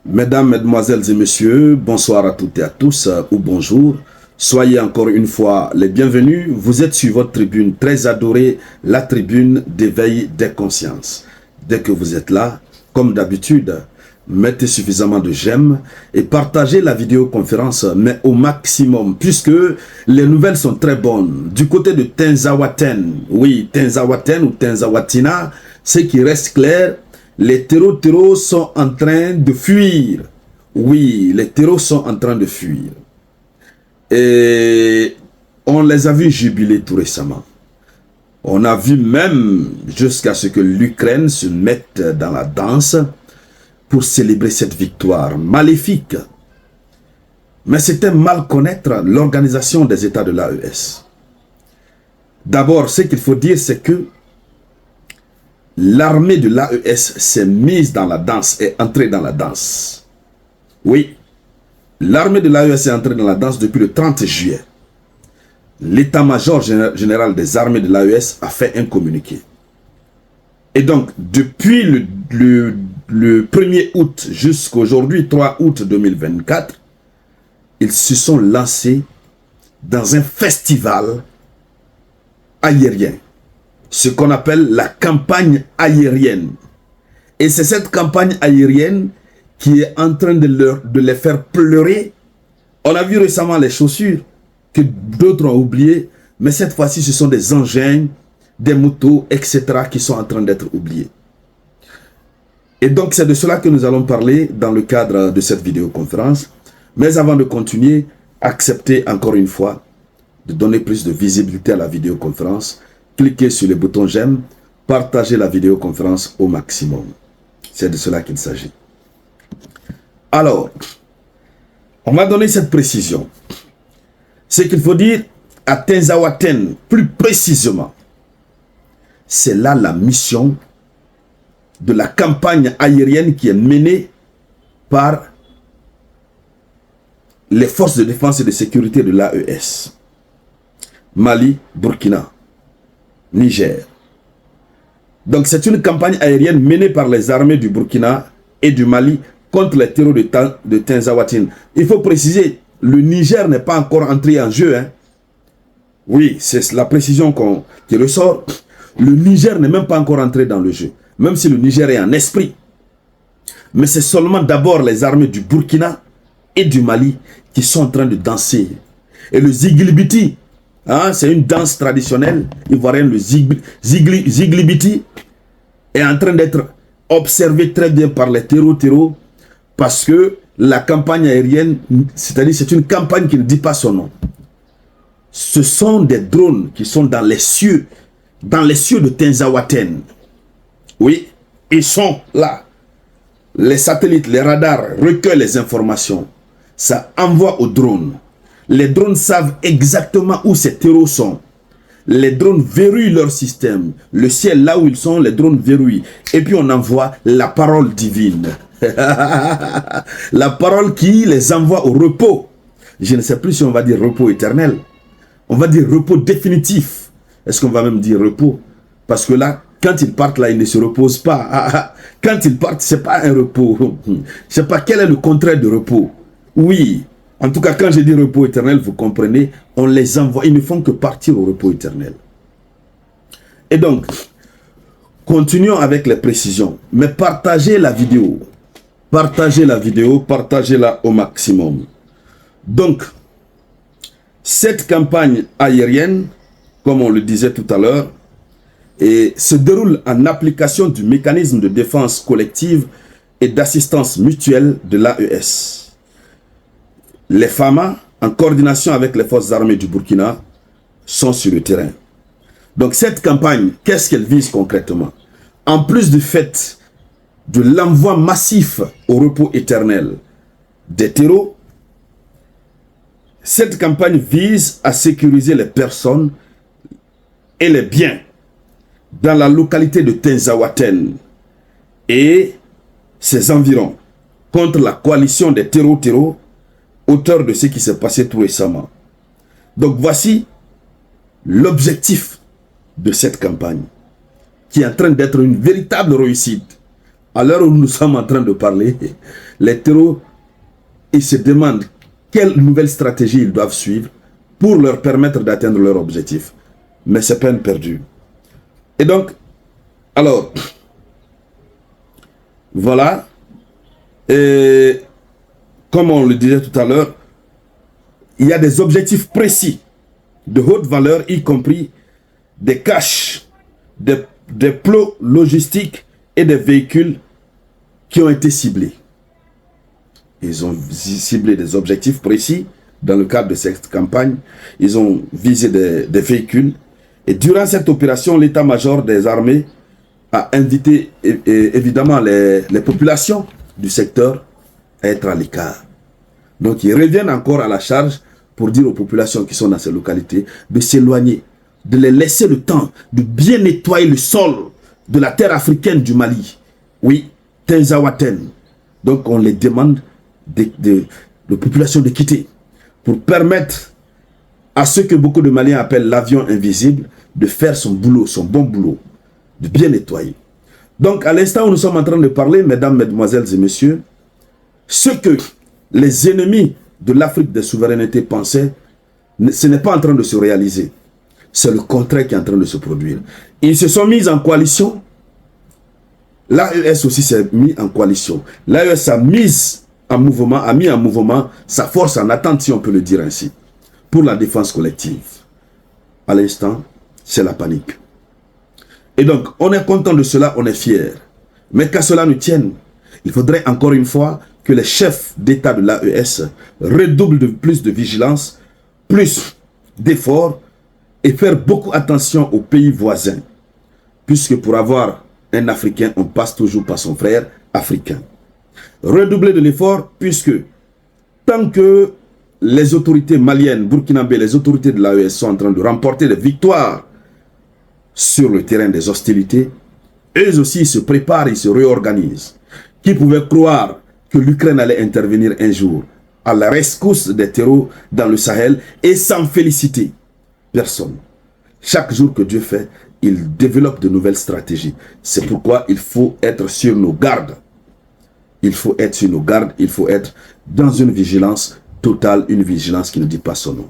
Mesdames, Mesdemoiselles et Messieurs, bonsoir à toutes et à tous, ou bonjour. Soyez encore une fois les bienvenus. Vous êtes sur votre tribune très adorée, la tribune d'éveil des consciences. Dès que vous êtes là, comme d'habitude, mettez suffisamment de j'aime et partagez la vidéoconférence, mais au maximum, puisque les nouvelles sont très bonnes. Du côté de Tenzawaten, oui, Tenzawaten ou Tenzawatina, ce qui reste clair, les terreaux sont en train de fuir. Oui, les terreaux sont en train de fuir. Et on les a vus jubiler tout récemment. On a vu même jusqu'à ce que l'Ukraine se mette dans la danse pour célébrer cette victoire maléfique. Mais c'était mal connaître l'organisation des États de l'AES. D'abord, ce qu'il faut dire, c'est que l'armée de l'AES s'est mise dans la danse, est entrée dans la danse. Oui, l'armée de l'AES est entrée dans la danse depuis le 30 juillet. L'état-major général des armées de l'AES a fait un communiqué. Et donc, depuis le 1er août jusqu'à aujourd'hui, 3 août 2024, ils se sont lancés dans un festival aérien. Ce qu'on appelle la campagne aérienne. Et c'est cette campagne aérienne qui est en train de les faire pleurer. On a vu récemment les chaussures que d'autres ont oubliées, mais cette fois-ci, ce sont des engins, des motos, etc. qui sont en train d'être oubliés. Et donc, c'est de cela que nous allons parler dans le cadre de cette vidéoconférence. Mais avant de continuer, acceptez encore une fois de donner plus de visibilité à la vidéoconférence. Cliquez sur le bouton j'aime, partagez la vidéoconférence au maximum. C'est de cela qu'il s'agit. Alors, on va donner cette précision. Ce qu'il faut dire à Tenzawaten, plus précisément, c'est là la mission de la campagne aérienne qui est menée par les forces de défense et de sécurité de l'AES. Mali, Burkina, Niger. Donc c'est une campagne aérienne menée par les armées du Burkina et du Mali contre les terreaux de Tenzawatin. Il faut préciser, le Niger n'est pas encore entré en jeu. Hein. Oui, c'est la précision qui ressort. Le Niger n'est même pas encore entré dans le jeu, même si le Niger est en esprit. Mais c'est seulement d'abord les armées du Burkina et du Mali qui sont en train de danser. Et le Ziglibiti, hein, c'est une danse traditionnelle ivoirienne, le Ziglibiti est en train d'être observé très bien par les terreaux parce que la campagne aérienne, c'est-à-dire c'est une campagne qui ne dit pas son nom. Ce sont des drones qui sont dans les cieux de Tenzawaten. Oui, ils sont là. Les satellites, les radars recueillent les informations. Ça envoie aux drones. Les drones savent exactement où ces terreaux sont. Les drones verrouillent leur système. Le ciel, là où ils sont, les drones verrouillent. Et puis on envoie la parole divine. La parole qui les envoie au repos. Je ne sais plus si on va dire repos éternel. On va dire repos définitif. Est-ce qu'on va même dire repos? Parce que là, quand ils partent là, ils ne se reposent pas. Quand ils partent, ce n'est pas un repos. Je ne sais pas quel est le contraire de repos. Oui, en tout cas, quand je dis repos éternel, vous comprenez, on les envoie, ils ne font que partir au repos éternel. Et donc, continuons avec les précisions. Mais partagez la vidéo. Partagez-la au maximum. Donc, cette campagne aérienne, comme on le disait tout à l'heure, se déroule en application du mécanisme de défense collective et d'assistance mutuelle de l'AES. Les FAMA, en coordination avec les forces armées du Burkina, sont sur le terrain. Donc cette campagne, qu'est-ce qu'elle vise concrètement? En plus du fait de l'envoi massif au repos éternel des terreaux, cette campagne vise à sécuriser les personnes et les biens dans la localité de Tenzawaten et ses environs contre la coalition des terreaux, auteur de ce qui s'est passé tout récemment. Donc voici l'objectif de cette campagne qui est en train d'être une véritable réussite. À l'heure où nous sommes en train de parler, les terreaux, ils se demandent quelle nouvelle stratégie ils doivent suivre pour leur permettre d'atteindre leur objectif. Mais c'est peine perdue. Et donc, alors, voilà. Et comme on le disait tout à l'heure, il y a des objectifs précis de haute valeur, y compris des caches, des plots logistiques et des véhicules qui ont été ciblés. Ils ont ciblé des objectifs précis dans le cadre de cette campagne. Ils ont visé des véhicules. Et durant cette opération, l'état-major des armées a invité évidemment les populations du secteur à être à l'écart. Donc ils reviennent encore à la charge pour dire aux populations qui sont dans ces localités de s'éloigner, de les laisser le temps de bien nettoyer le sol de la terre africaine du Mali. Oui, Tenzawaten. Donc on les demande de population de quitter pour permettre à ce que beaucoup de Maliens appellent l'avion invisible de faire son boulot, son bon boulot, de bien nettoyer. Donc à l'instant où nous sommes en train de parler, mesdames, mesdemoiselles et messieurs, ce que les ennemis de l'Afrique des souverainetés pensaient, ce n'est pas en train de se réaliser. C'est le contraire qui est en train de se produire. Ils se sont mis en coalition. L'AES aussi s'est mis en coalition. L'AES a mis en mouvement sa force en attente, si on peut le dire ainsi, pour la défense collective. À l'instant, c'est la panique. Et donc, on est content de cela, on est fiers. Mais qu'à cela nous tienne, il faudrait encore une fois que les chefs d'État de l'AES redoublent de plus de vigilance, plus d'efforts et faire beaucoup attention aux pays voisins. Puisque pour avoir un Africain, on passe toujours par son frère africain. Redoubler de l'effort puisque tant que les autorités maliennes, burkinabées, les autorités de l'AES sont en train de remporter des victoires sur le terrain des hostilités, eux aussi se préparent, ils se réorganisent. Qui pouvait croire que l'Ukraine allait intervenir un jour à la rescousse des terreaux dans le Sahel et sans féliciter personne. Chaque jour que Dieu fait, il développe de nouvelles stratégies. C'est pourquoi il faut être sur nos gardes. Il faut être sur nos gardes, il faut être dans une vigilance totale, une vigilance qui ne dit pas son nom.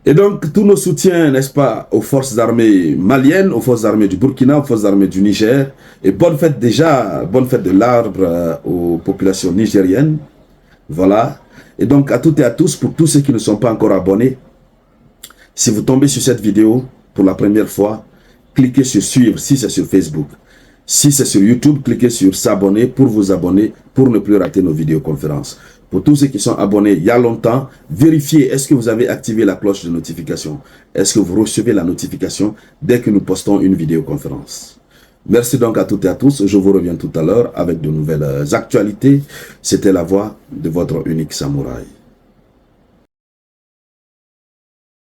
Et donc, tous nos soutiens, n'est-ce pas, aux forces armées maliennes, aux forces armées du Burkina, aux forces armées du Niger. Et bonne fête déjà, bonne fête de l'arbre aux populations nigériennes. Voilà. Et donc, à toutes et à tous, pour tous ceux qui ne sont pas encore abonnés, si vous tombez sur cette vidéo pour la première fois, cliquez sur suivre si c'est sur Facebook. Si c'est sur YouTube, cliquez sur s'abonner pour vous abonner, pour ne plus rater nos vidéoconférences. Pour tous ceux qui sont abonnés il y a longtemps, vérifiez est-ce que vous avez activé la cloche de notification. Est-ce que vous recevez la notification dès que nous postons une vidéoconférence. Merci donc à toutes et à tous. Je vous reviens tout à l'heure avec de nouvelles actualités. C'était la voix de votre unique samouraï.